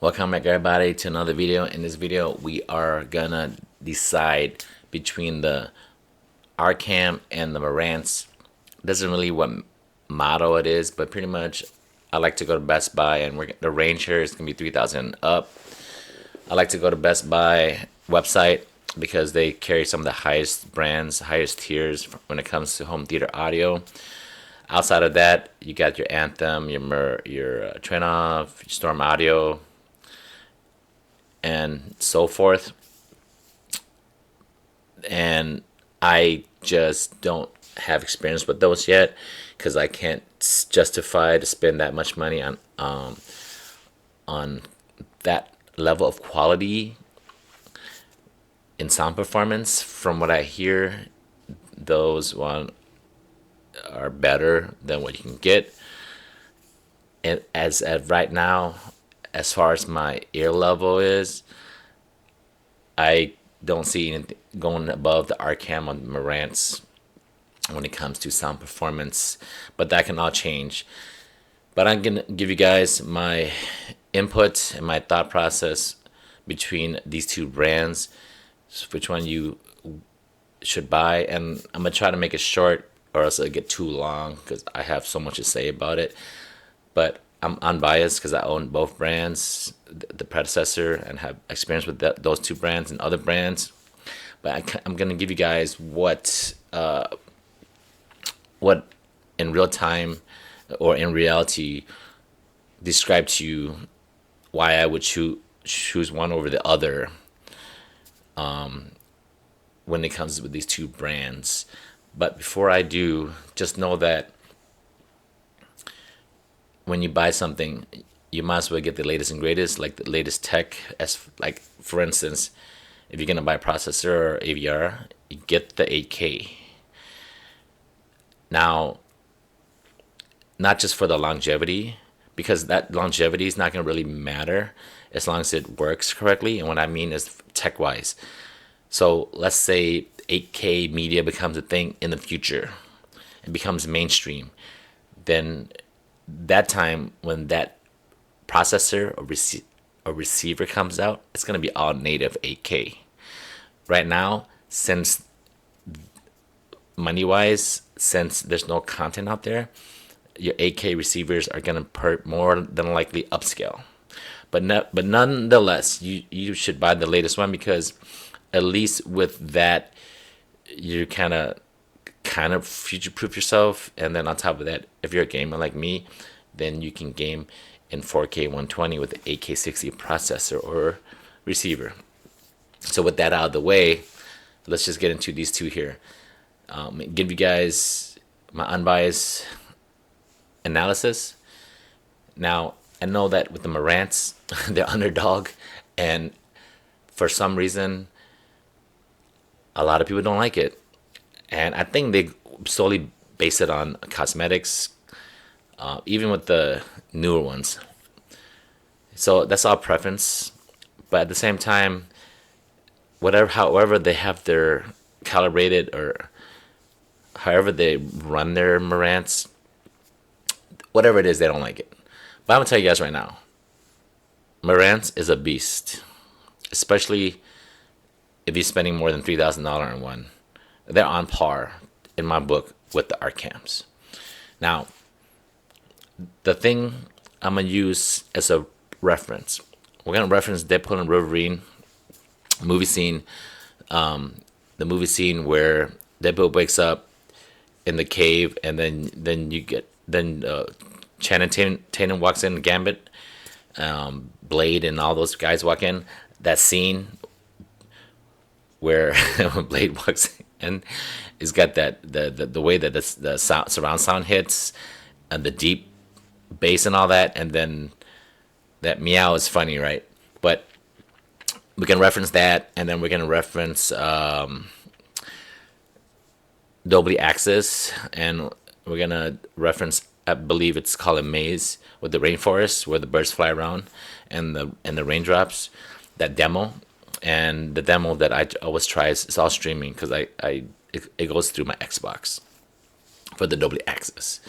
Welcome back everybody to another video. In this video we are gonna decide between the Arcam and the Marantz. Doesn't really what model it is, but pretty much I like to go to Best Buy, and the range here is gonna be 3,000 up. I like to go to Best Buy website because they carry some of the highest brands, highest tiers when it comes to home theater audio. Outside of that, you got your Anthem, your Trenoff, your Storm Audio, and so forth. And I just don't have experience with those yet because I can't justify to spend that much money on that level of quality in sound performance. From what I hear, those one are better than what you can get. And as of right now, as far as my ear level is, I don't see anything going above the Arcam on Marantz when it comes to sound performance, but that can all change. But I'm gonna give you guys my input and my thought process between these two brands, which one you should buy. And I'm gonna try to make it short or else it'll get too long because I have so much to say about it. But I'm unbiased because I own both brands, the predecessor, and have experience with those two brands and other brands. But I'm gonna give you guys what in real time or in reality describe to you why I would choose one over the other when it comes with these two brands. But before I do, just know that when you buy something, you might as well get the latest and greatest, like the latest tech. As like, for instance, if you're gonna buy a processor or AVR, you get the 8K. Now, not just for the longevity, because that longevity is not gonna really matter as long as it works correctly. And what I mean is tech-wise. So let's say 8K media becomes a thing in the future, it becomes mainstream, then that time when that processor or receiver comes out, it's going to be all native 8K. Right now, since money-wise, since there's no content out there, your 8K receivers are going to more than likely upscale. But nonetheless, you should buy the latest one because at least with that, you kind of future-proof yourself. And then on top of that, if you're a gamer like me, then you can game in 4K 120 with the 8K 60 processor or receiver. So with that out of the way, let's just get into these two here. Give you guys my unbiased analysis. Now, I know that with the Marantz, they're underdog, and for some reason a lot of people don't like it. And I think they solely base it on cosmetics, even with the newer ones. So that's all preference. But at the same time, however they have their calibrated or however they run their Marantz, whatever it is, they don't like it. But I'm gonna tell you guys right now, Marantz is a beast, especially if you're spending more than $3,000 on one. They're on par in my book with the Arcams. Now, the thing I'm gonna use as a reference, we're gonna reference Deadpool and Wolverine movie scene, the movie scene where Deadpool wakes up in the cave, and then Channing Tatum walks in, Gambit, Blade, and all those guys walk in. That scene where when Blade walks in, it's got the way that the surround sound hits and the deep bass and all that, and then that meow is funny, right? But we can reference that, and then we're gonna reference Dolby Access, and we're gonna reference, I believe it's called a maze with the rainforest where the birds fly around and the raindrops. That demo, and the demo that I always try is all streaming because it goes through my Xbox for the Dolby Access.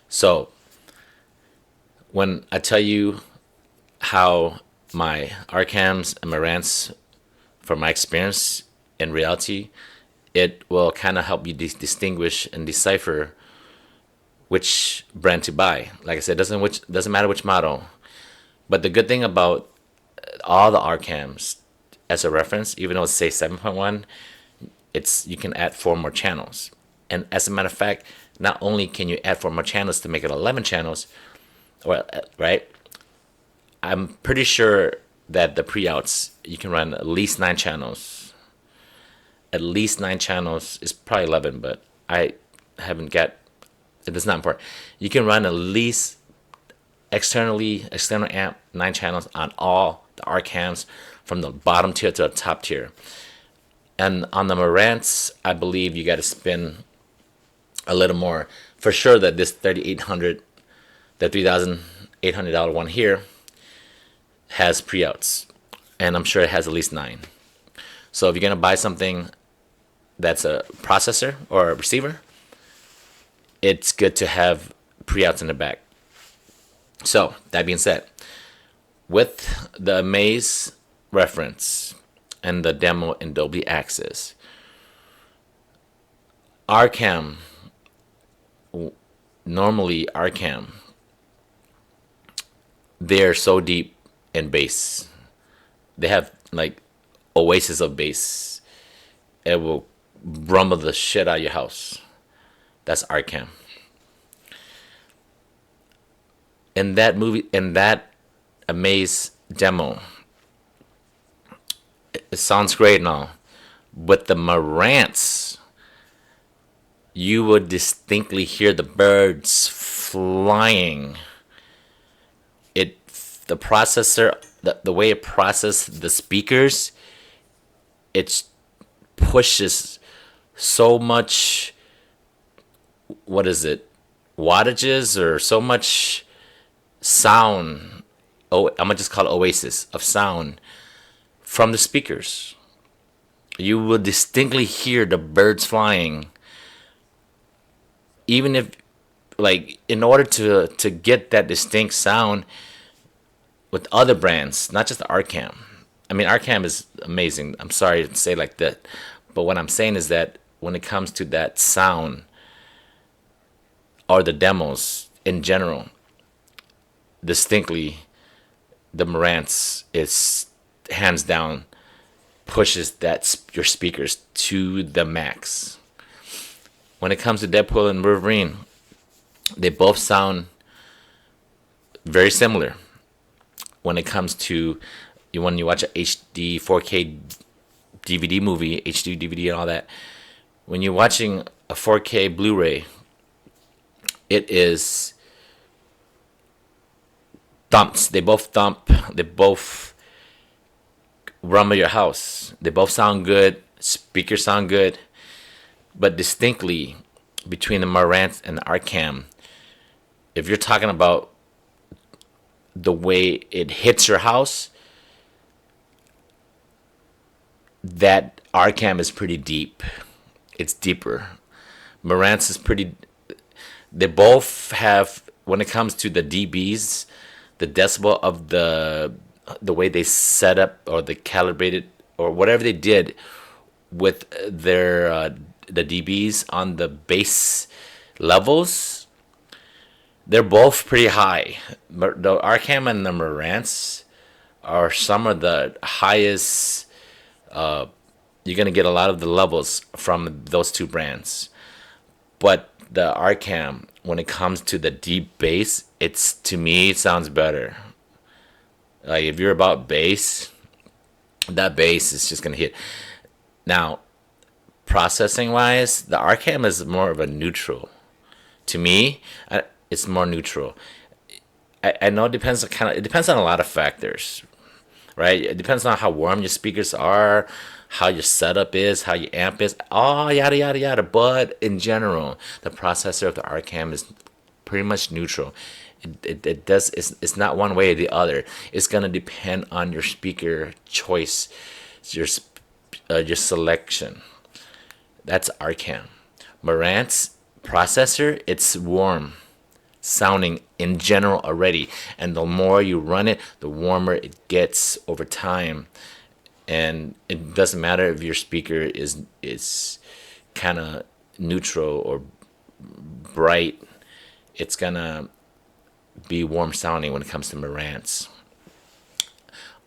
So when I tell you how my Arcams and Marantz, from my experience in reality, it will kind of help you distinguish and decipher which brand to buy. Like I said, doesn't matter which model. But the good thing about all the Arcams as a reference, even though it's say 7.1, it's you can add 4 more channels. And as a matter of fact, not only can you add 4 more channels to make it 11 channels, well, right? I'm pretty sure that the pre-outs you can run at least 9 channels. At least 9 channels is probably 11, but I haven't got. It's not important. You can run at least external amp 9 channels on all the Arcams from the bottom tier to the top tier. And on the Marantz, I believe you got to spin a little more. For sure that this $3,800, the $3,800 one here has pre-outs. And I'm sure it has at least 9. So if you're going to buy something that's a processor or a receiver, it's good to have pre-outs in the back. So that being said, with the Amaze reference and the demo in Dolby Access, Arcam, normally Arcam, they're so deep in bass. They have like oasis of bass. It will rumble the shit out of your house. That's Arcam. In that Amaze demo, it sounds great now. But the Marantz, you would distinctly hear the birds flying. The processor, the way it processes the speakers, it pushes so much, what is it, wattages or so much sound, I'm gonna just call it oasis of sound from the speakers. You will distinctly hear the birds flying. Even if, like, in order to get that distinct sound with other brands, not just the Arcam. I mean, Arcam is amazing. I'm sorry to say like that, but what I'm saying is that when it comes to that sound or the demos in general, distinctly, the Marantz is hands down pushes your speakers to the max. When it comes to Deadpool and Wolverine, they both sound very similar. When it comes to when you watch a HD 4K DVD movie, HD DVD and all that, when you're watching a 4K Blu-ray, it is thumps. They both thump. They both rumble your house. They both sound good. Speakers sound good. But distinctly, between the Marantz and the Arcam, if you're talking about the way it hits your house, that Arcam is pretty deep. It's deeper. Marantz is pretty. They both have, when it comes to the dBs, the decibel of the way they set up or they calibrated or whatever they did with their the dBs on the bass levels, they're both pretty high. The Arcam and the Marantz are some of the highest. You're gonna get a lot of the levels from those two brands, but the Arcam, when it comes to the deep bass, to me it sounds better. Like if you're about bass, that bass is just gonna hit. Now, processing wise, the Arcam is more of a neutral. To me, it's more neutral. I know it depends on a lot of factors, right? It depends on how warm your speakers are, how your setup is, how your amp is, yada yada yada. But in general, the processor of the Arcam is pretty much neutral. It's not one way or the other. It's gonna depend on your speaker choice, your selection. That's Arcam. Marantz processor, it's warm. sounding in general already, and the more you run it, the warmer it gets over time. And it doesn't matter if your speaker is kind of neutral or bright, it's gonna be warm sounding when it comes to Marantz.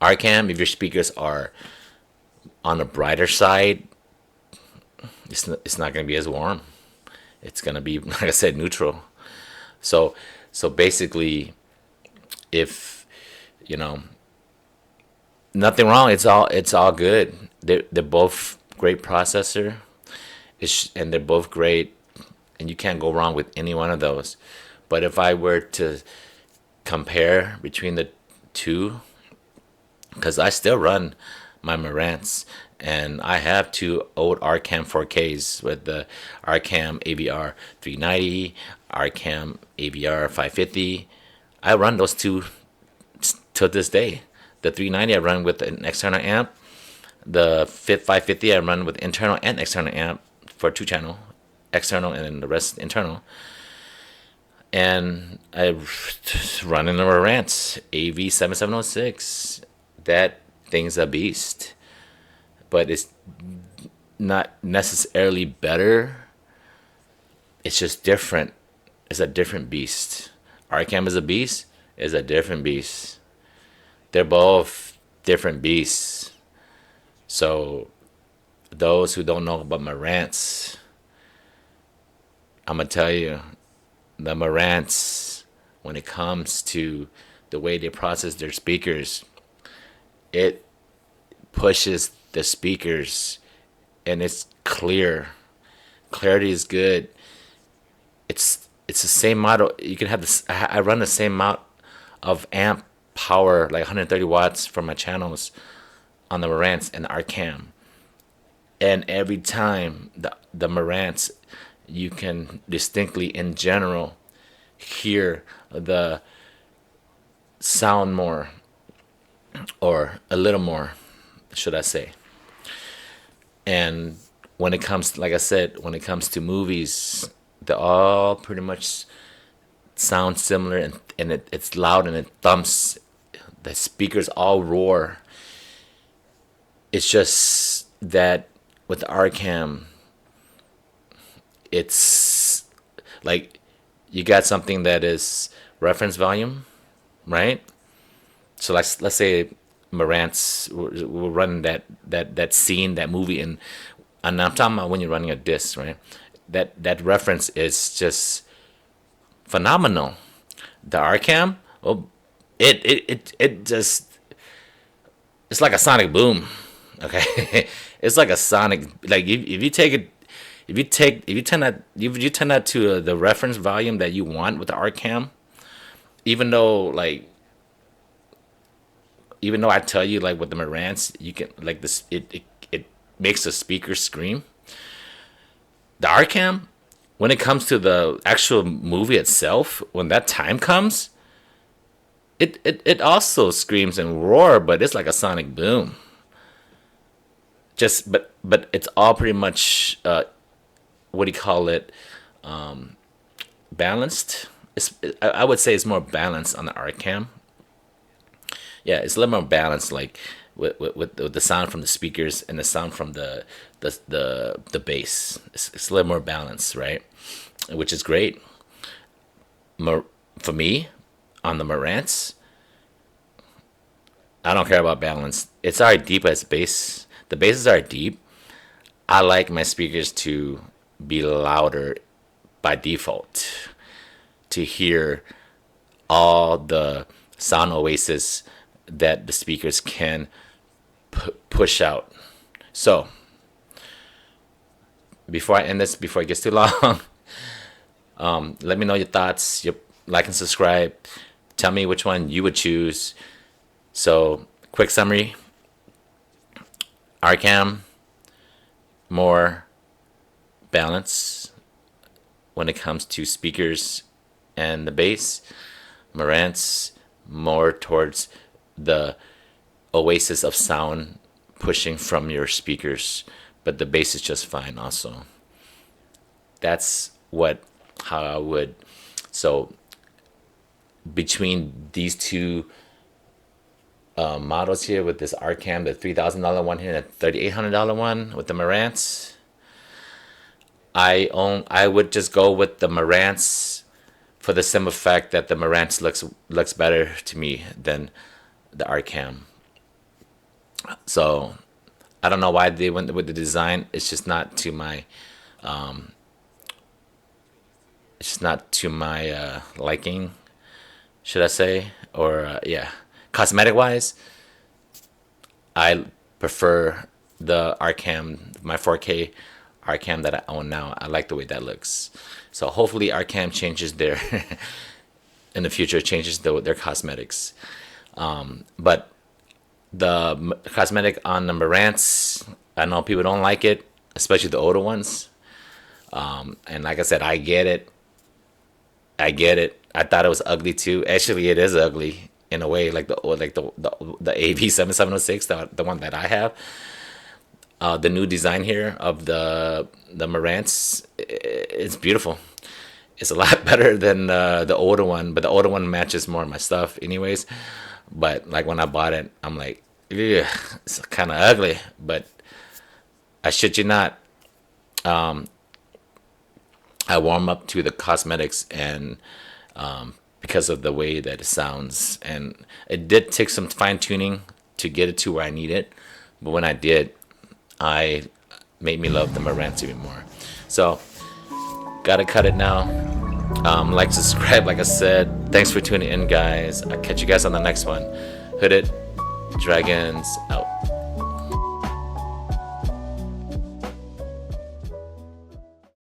Arcam, if your speakers are on the brighter side, it's not gonna be as warm. It's gonna be, like I said, neutral. So basically, if you know, nothing wrong, it's all good. They're both great processor, and they're both great, and you can't go wrong with any one of those. But if I were to compare between the two, because I still run my Marantz, and I have two old Arcam 4Ks with the Arcam AVR 390, Arcam AVR 550. I run those two to this day. The 390 I run with an external amp. The 550 I run with internal and external amp for 2-channel, external and then the rest internal. And I run in the Marantz AV7706. That thing's a beast, but it's not necessarily better. It's just different. It's a different beast. Arcam is a beast. Is a different beast. They're both different beasts. So those who don't know about Marantz, I'm gonna tell you, the Marantz, when it comes to the way they process their speakers, it pushes the speakers, and it's clear. Clarity is good. It's the same model. You can have this. I run the same amount of amp power, like 130 watts, for my channels on the Marantz and the Arcam. And every time the Marantz, you can distinctly, in general, hear the sound more, or a little more, should I say. And when it comes, like I said, when it comes to movies, they all pretty much sound similar, and it's loud and it thumps. The speakers all roar. It's just that with the Arcam, it's like you got something that is reference volume, right? So let's say Marantz, we're running that scene, that movie, and I'm talking about when you're running a disc, right? That reference is just phenomenal. The Arcam, oh, it just, it's like a sonic boom, okay? It's like a sonic, like if you take it, if you turn that to the reference volume that you want with the Arcam, even though I tell you, like, with the Marantz, you can, like, this, it makes the speaker scream. The Arcam, when it comes to the actual movie itself, when that time comes, it also screams and roar, but it's like a sonic boom. Just but it's all pretty much what do you call it? Balanced. I would say it's more balanced on the Arcam. Yeah, it's a little more balanced, like with the sound from the speakers and the sound from the bass. It's a little more balanced, right? Which is great. For me, on the Marantz, I don't care about balance. It's already deep as bass. The basses are deep. I like my speakers to be louder by default, to hear all the sound oasis that the speakers can push out. So before I end this, before it gets too long, let me know your thoughts. Like and subscribe. Tell me which one you would choose. So, quick summary: Arcam, more balance when it comes to speakers and the bass. Marantz, more towards the oasis of sound pushing from your speakers, but the bass is just fine also. That's how I would. So between these two models here, with this Arcam, the $3,000 one here, and the $3,800 one with the Marantz, I would just go with the Marantz for the simple fact that the Marantz looks better to me than the Arcam. So I don't know why they went with the design. It's just not to my liking, should I say? Or yeah, cosmetic wise, I prefer the Arcam, my 4K Arcam that I own now. I like the way that looks. So hopefully Arcam changes their in the future, changes their cosmetics. But the cosmetic on the Marantz, I know people don't like it, especially the older ones. And like I said, I get it. I thought it was ugly too. Actually, it is ugly in a way, like the AV7706, the one that I have. The new design here of the Marantz, it's beautiful. It's a lot better than the older one, but the older one matches more of my stuff, anyways. But like when I bought it, I'm like, yeah, it's kind of ugly. But I shit you not, I warm up to the cosmetics, and because of the way that it sounds, and it did take some fine tuning to get it to where I need it. But when I did, I made me love the Marantz even more. So gotta cut it now. Like, subscribe, like I said. Thanks for tuning in, guys. I'll catch you guys on the next one. Hooded Dragons out.